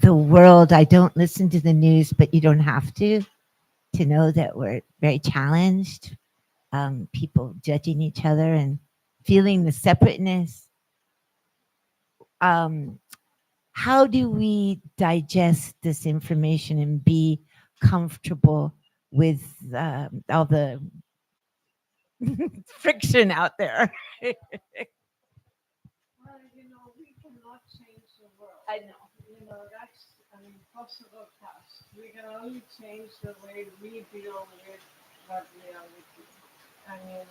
the world. I don't listen to the news, but you don't have to know that we're very challenged. People judging each other and feeling the separateness. Um, how do we digest this information and be comfortable with all the friction out there? Well, we cannot change the world. I know. That's an impossible task. We can only change the way we deal with that reality. I mean,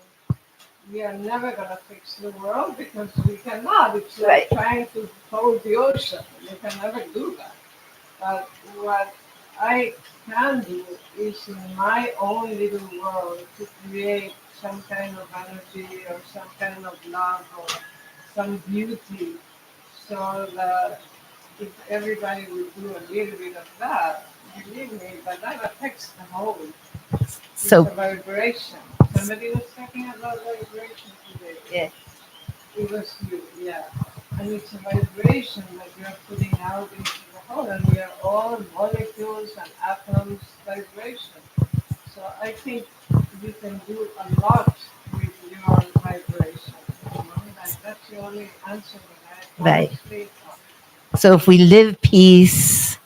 we are never going to fix the world because we cannot. It's like trying to hold the ocean. You can never do that. But what I can do is in my own little world to create some kind of energy or some kind of love or some beauty so that if everybody would do a little bit of that, believe me, but that affects the whole. It's a So vibration. Somebody was talking about vibration today. yeah. It was you, yeah. And it's a vibration that you're putting out into the whole, and we are all molecules and atoms vibration. So I think you can do a lot with your vibration. Like that's the only answer that I Right. honestly thought. So if we live peace,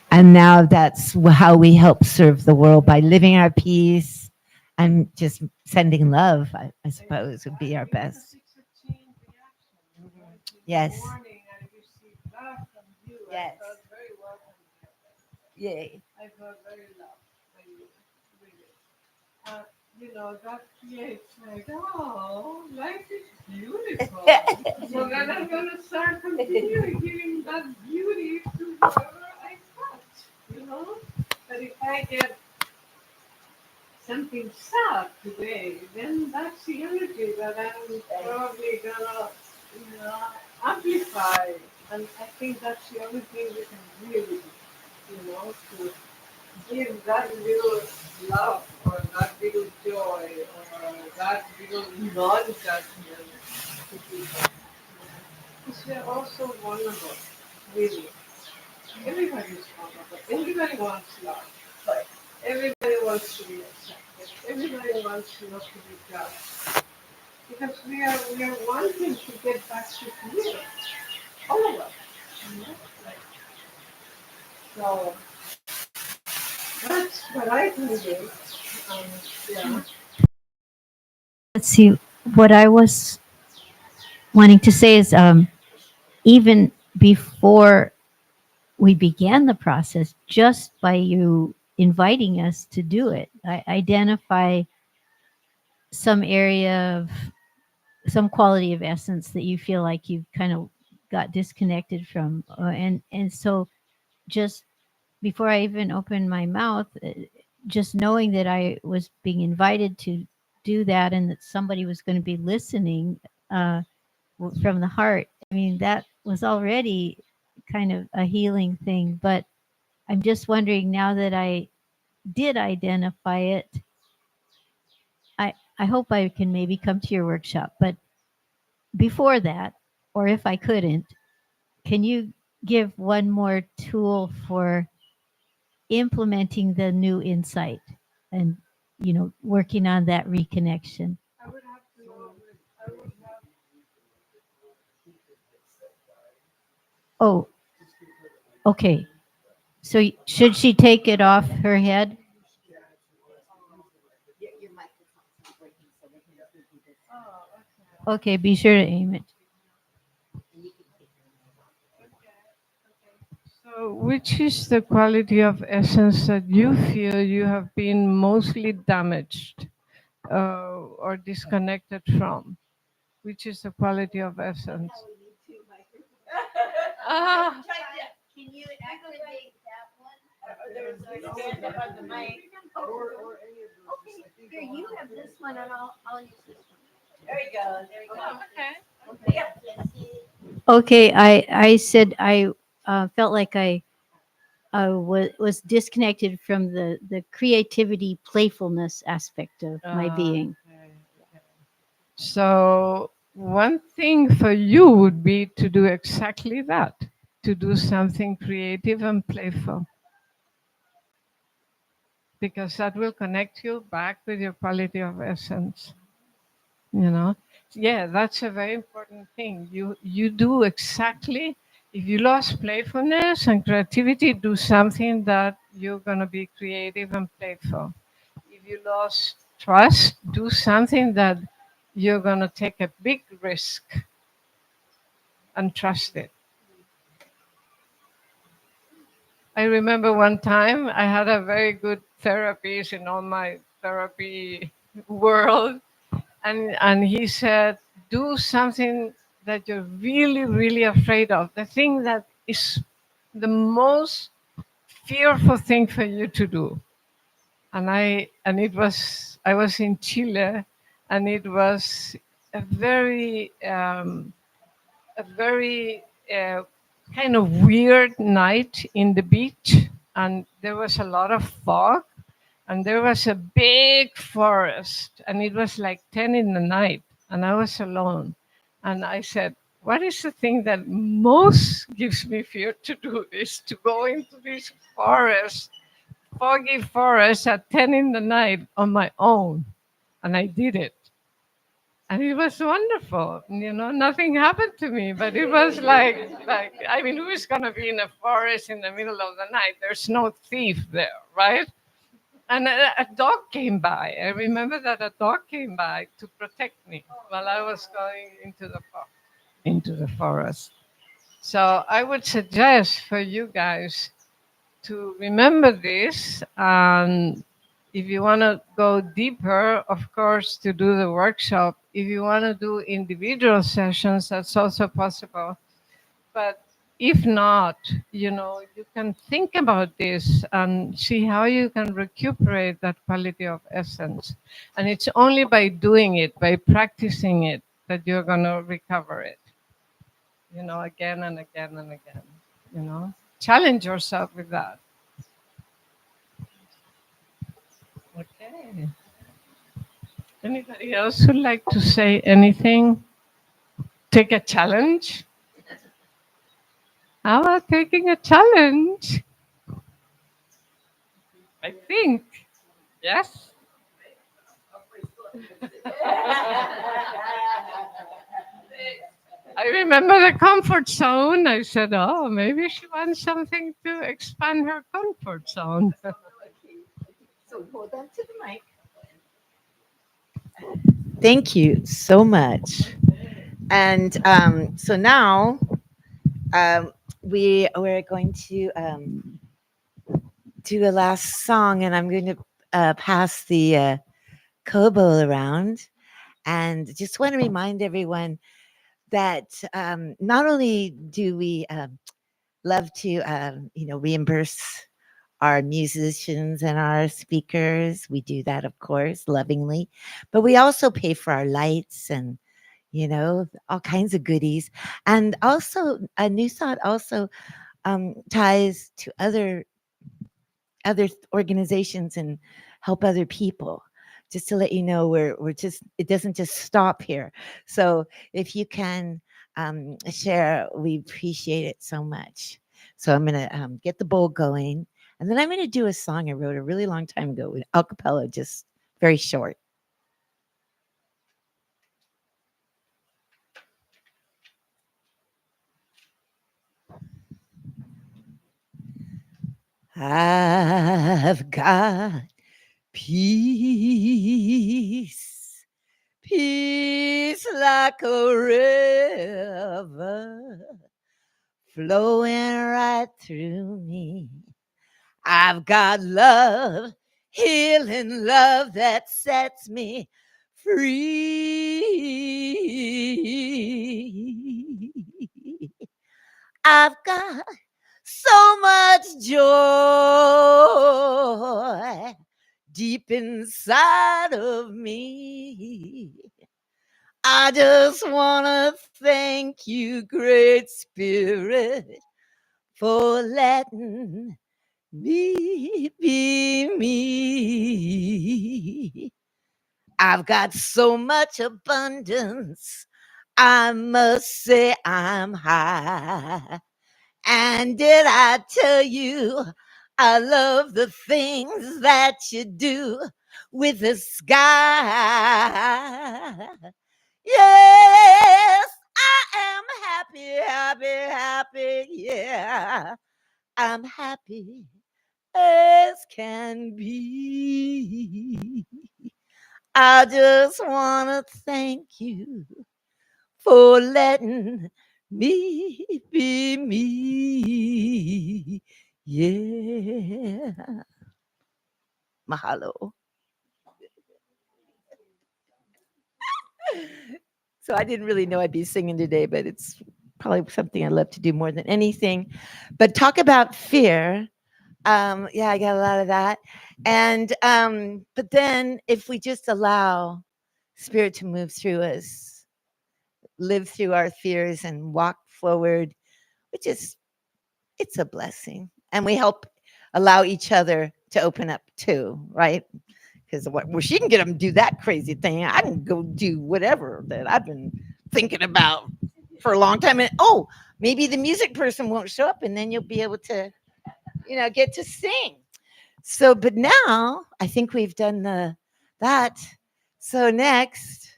and now that's how we help serve the world by living our peace and just sending love, I suppose would be our best. It's a chain reaction. Yes. In the morning, I received love from you. Yes. I felt very welcome here. Yay. I felt very loved by you, really. That creates like, oh, life is beautiful. So then I'm going to start continuing giving that beauty to whoever I touch. But if I get something sad today, then that's the energy that I'm probably gonna, you know, amplify. And I think that's the only thing we can really do, to give that little love or that little joy or that little non-judgment to people. Because they're also vulnerable, really. Everybody's vulnerable. Everybody wants love. But everybody wants to be accepted. Everybody wants to not to be judged. Because we are wanting to get back to freedom. All of us. Like, so that's what I can do. Um, yeah. Let's see. What I was wanting to say is even before we began the process, just by you inviting us to do it, I identify some area of some quality of essence that you feel like you kind of got disconnected from, and so just before I even opened my mouth, just knowing that I was being invited to do that and that somebody was going to be listening from the heart. I mean, that was already kind of a healing thing. But I'm just wondering now that I did identify it, I hope I can maybe come to your workshop. But before that, or if I couldn't, Can you give one more tool for implementing the new insight and, working on that reconnection? Oh, okay. So should she take it off her head? Okay, be sure to aim it. So, which is the quality of essence that you feel you have been mostly damaged or disconnected from? Which is the quality of essence? Ah. Can you activate that one? There's a stand up on the mic. Okay, here, you have this one and I'll use this one. There you go, there you go. Okay, I said I felt like I was disconnected from the creativity, playfulness aspect of my being. So, one thing for you would be to do exactly that, to do something creative and playful, because that will connect you back with your quality of essence. You know, yeah, that's a very important thing. You do exactly, if you lost playfulness and creativity, do something that you're going to be creative and playful. If you lost trust, do something that you're going to take a big risk and trust it. I remember one time I had a very good therapist in all my therapy world, and he said, do something that you're really, really afraid of. The thing that is the most fearful thing for you to do. I was in Chile, and it was a very a very kind of weird night in the beach, and there was a lot of fog, and there was a big forest, and it was like 10 in the night, and I was alone. And I said, what is the thing that most gives me fear to do, is to go into this forest, foggy forest at 10 in the night on my own. And I did it, and it was wonderful. Nothing happened to me, but it was like I mean, who's gonna be in a forest in the middle of the night? There's no thief there, right? And a dog came by. I remember that a dog came by to protect me while I was going into the forest. So I would suggest for you guys to remember this, and if you want to go deeper, of course, to do the workshop. If you want to do individual sessions, that's also possible. But if not, you can think about this and see how you can recuperate that quality of essence. And it's only by doing it, by practicing it, that you're going to recover it, again and again and again. Challenge yourself with that. Okay. Anybody else would like to say anything? Take a challenge? How about taking a challenge? I think. Yes? I remember the comfort zone. I said, oh, maybe she wants something to expand her comfort zone. So hold on to the mic. Thank you so much. And so now we're going to do a last song, and I'm going to pass the kobo around, and just want to remind everyone that not only do we love to reimburse our musicians and our speakers, we do that, of course, lovingly, but we also pay for our lights and all kinds of goodies. And also a new thought also ties to other organizations and help other people. Just to let you know, we're just, it doesn't just stop here. So if you can share. We appreciate it so much. So I'm going to get the bowl going. And then I'm going to do a song I wrote a really long time ago with a cappella, just very short. I've got peace, peace like a river flowing right through me. I've got love, healing love that sets me free. I've got so much joy deep inside of me. I just want to thank you, Great Spirit, for letting me be me. I've got so much abundance. I must say I'm high. And did I tell you I love the things that you do with the sky? Yes, I am happy, happy, happy. Yeah, I'm happy as can be. I just want to thank you for letting me be me. Yeah. Mahalo. So I didn't really know I'd be singing today, but it's probably something I love to do more than anything. But talk about fear. Yeah, I got a lot of that. And but then if we just allow spirit to move through us, live through our fears and walk forward, which is it's a blessing. And we help allow each other to open up too, right? Because well, she can get them to do that crazy thing. I can go do whatever that I've been thinking about for a long time. And oh, maybe the music person won't show up, and then you'll be able to, get to sing. So, but now I think we've done that. So next,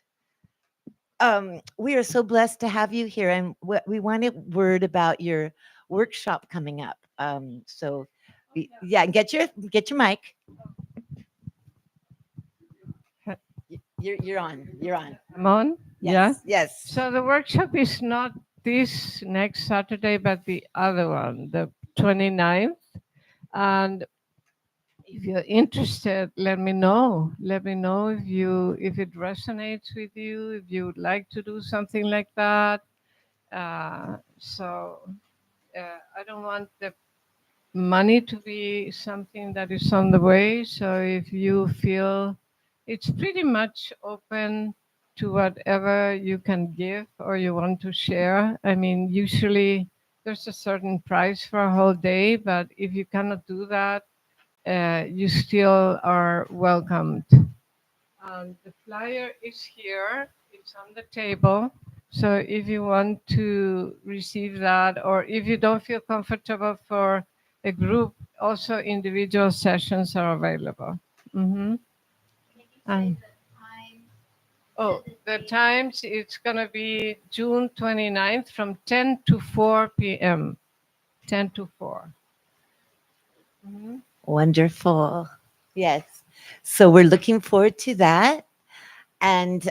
we are so blessed to have you here, and we want a word about your workshop coming up. Yeah, get your mic. You're on. You're on. I'm on? Yeah. Yes. Yes. So the workshop is not this next Saturday, but the other one, the 29th. And if you're interested, let me know. Let me know if it resonates with you, if you would like to do something like that. I don't want the money to be something that is on the way. So if you feel it's pretty much open to whatever you can give or you want to share. I mean, usually there's a certain price for a whole day, but if you cannot do that, you still are welcomed. The flyer is here, it's on the table. So if you want to receive that, or if you don't feel comfortable for a group, also individual sessions are available. Mm-hmm. And the times, it's going to be June 29th from 10 to 4 p.m. 10 to 4. Mm-hmm. Wonderful. Yes. So we're looking forward to that. And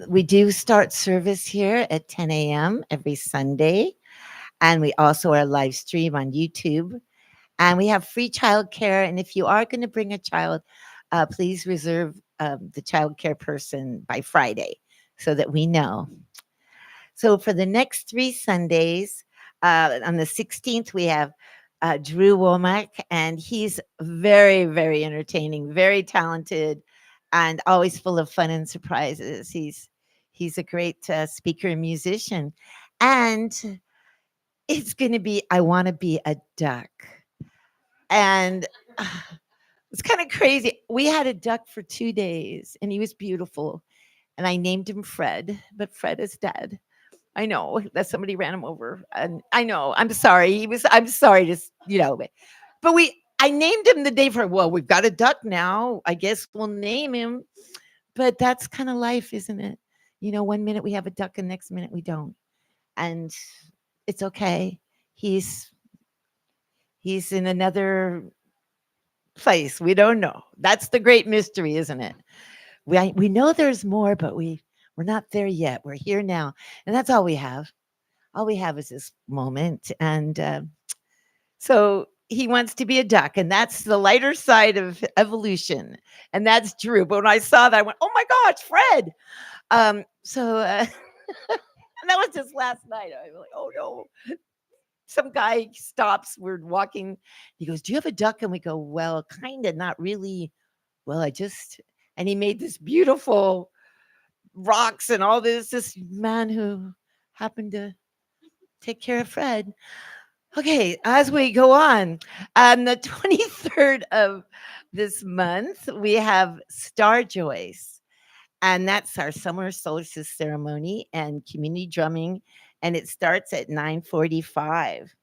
we do start service here at 10 a.m. every Sunday. And we also are live stream on YouTube. And we have free childcare. And if you are going to bring a child, please reserve the childcare person by Friday so that we know. So for the next 3 Sundays, on the 16th, we have Drew Womack, and he's very, very entertaining, very talented, and always full of fun and surprises. He's a great speaker and musician. And it's going to be I Want to Be a Duck. And it's kind of crazy. We had a duck for 2 days, and he was beautiful. and I named him Fred, but Fred is dead. I know that somebody ran him over, and I know. I'm sorry. I'm sorry to but I named him the day for. Well, we've got a duck now. I guess we'll name him. But that's kind of life, isn't it? One minute we have a duck, and next minute we don't, and it's okay. He's in another place. We don't know. That's the great mystery, isn't it? We know there's more, but we're not there yet. We're here now, and that's all we have. All we have is this moment, and so he wants to be a duck, and that's the lighter side of evolution, and that's true. But when I saw that, I went, "Oh my gosh, Fred!" And that was just last night. I was like, "Oh no!" Some guy stops. We're walking. He goes, "Do you have a duck?" And we go, "Well, kind of, not really. Well, I just..." And he made this beautiful rocks and all this man who happened to take care of Fred. Okay, as we go on the 23rd of this month, we have Star Joys, and that's our summer solstice ceremony and community drumming, and it starts at 9:45.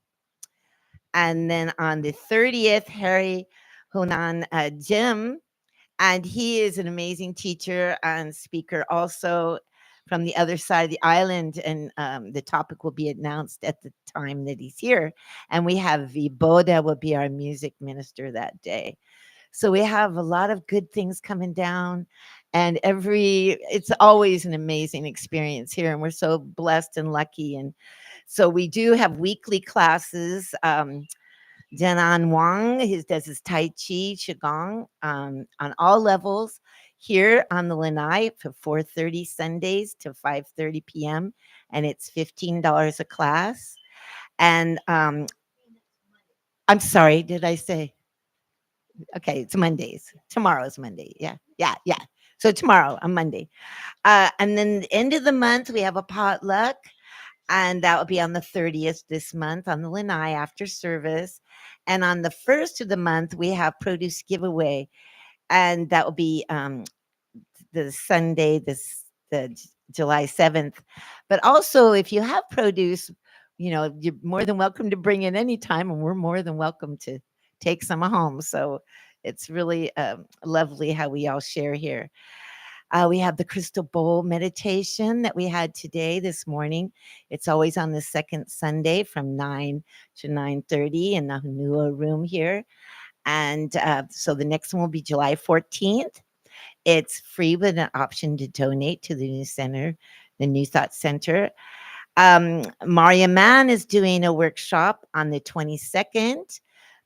And then on the 30th, Harry Honan Jim, and he is an amazing teacher and speaker also from the other side of the island. And the topic will be announced at the time that he's here. And we have Viboda will be our music minister that day. So we have a lot of good things coming down, and it's always an amazing experience here. And we're so blessed and lucky. And so we do have weekly classes. Janan Wang does his Tai Chi Qigong on all levels here on the Lanai for 4:30 Sundays to 5:30 p.m. and it's $15 a class. And I'm sorry, did I say? Okay, it's Mondays. Tomorrow's Monday. Yeah. So tomorrow on Monday. And then the end of the month we have a potluck, and that will be on the 30th this month on the Lanai after service. And on the first of the month, we have produce giveaway, and that will be the Sunday, July 7th. But also, if you have produce, you're more than welcome to bring in anytime, and we're more than welcome to take some home. So it's really lovely how we all share here. We have the crystal bowl meditation that we had this morning. It's always on the second Sunday from 9 to 9:30 in the Hanua room here. And so the next one will be July 14th. It's free with an option to donate to the New Thought Center. Maria Mann is doing a workshop on the 22nd,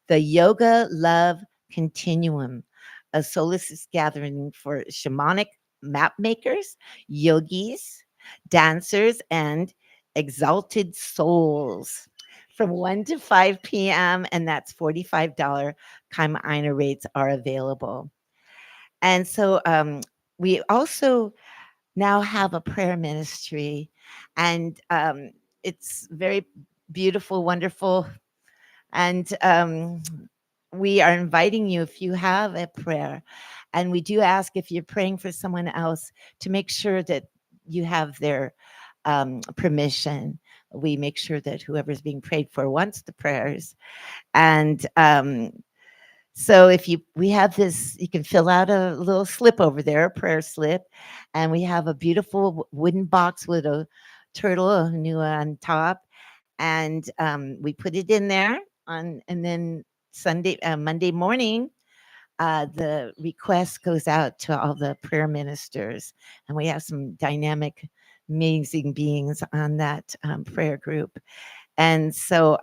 the Yoga Love Continuum, a solstice gathering for shamanic map makers, yogis, dancers, and exalted souls from 1 to 5 p.m. And that's $45 Kaima rates are available. And so we also now have a prayer ministry, and it's very beautiful, wonderful. And we are inviting you, if you have a prayer, and we do ask if you're praying for someone else to make sure that you have their permission. We make sure that whoever's being prayed for wants the prayers. And so we have this, you can fill out a little slip over there, a prayer slip, and we have a beautiful wooden box with a turtle, a hanua on top, and we put it in there and then Monday morning, the request goes out to all the prayer ministers, and we have some dynamic, amazing beings on that prayer group. And so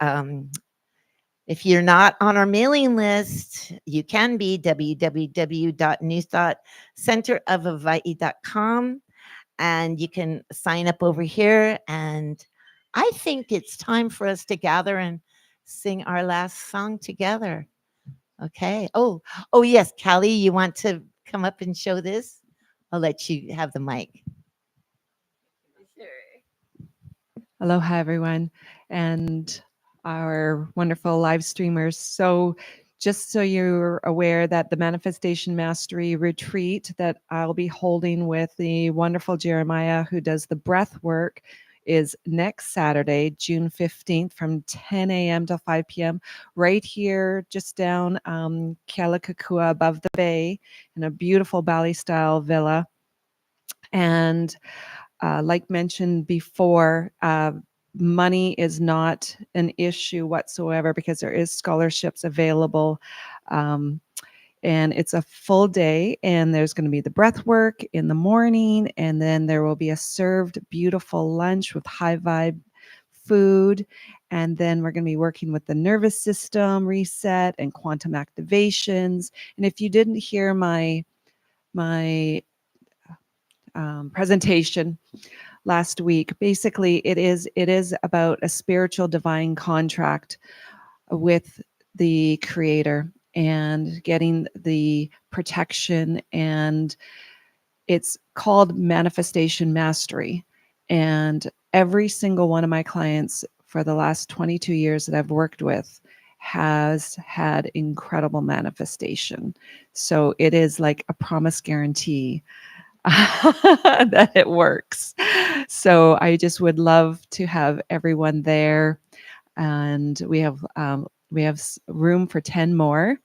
if you're not on our mailing list, you can be www.newthoughtcenterofhawaii.com, and you can sign up over here. And I think it's time for us to gather and sing our last song together. Okay. Oh, yes, Callie, you want to come up and show this? I'll let you have the mic. Aloha, everyone, and our wonderful live streamers. So just so you're aware that the Manifestation Mastery retreat that I'll be holding with the wonderful Jeremiah, who does the breath work, is next Saturday, June 15th from 10 a.m. to 5 p.m. right here, just down Kealakekua above the bay in a beautiful Bali-style villa. And like mentioned before, money is not an issue whatsoever because there is scholarships available. And it's a full day, and there's going to be the breath work in the morning, and then there will be a served beautiful lunch with high vibe food. And then we're going to be working with the nervous system reset and quantum activations. And if you didn't hear my presentation last week, basically it is about a spiritual divine contract with the creator and getting the protection, and it's called Manifestation Mastery. And every single one of my clients for the last 22 years that I've worked with has had incredible manifestation. So it is like a promise guarantee that it works. So I just would love to have everyone there, and we have room for 10 more,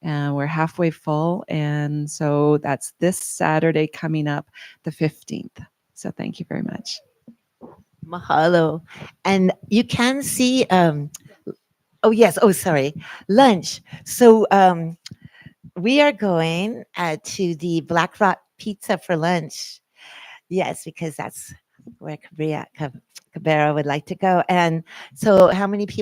and we're halfway full. And so that's this Saturday coming up, the 15th. So thank you very much. Mahalo. And you can see, oh yes, oh sorry, lunch. So we are going to the Black Rock Pizza for lunch. Yes, because that's where Kabira would like to go. And so how many people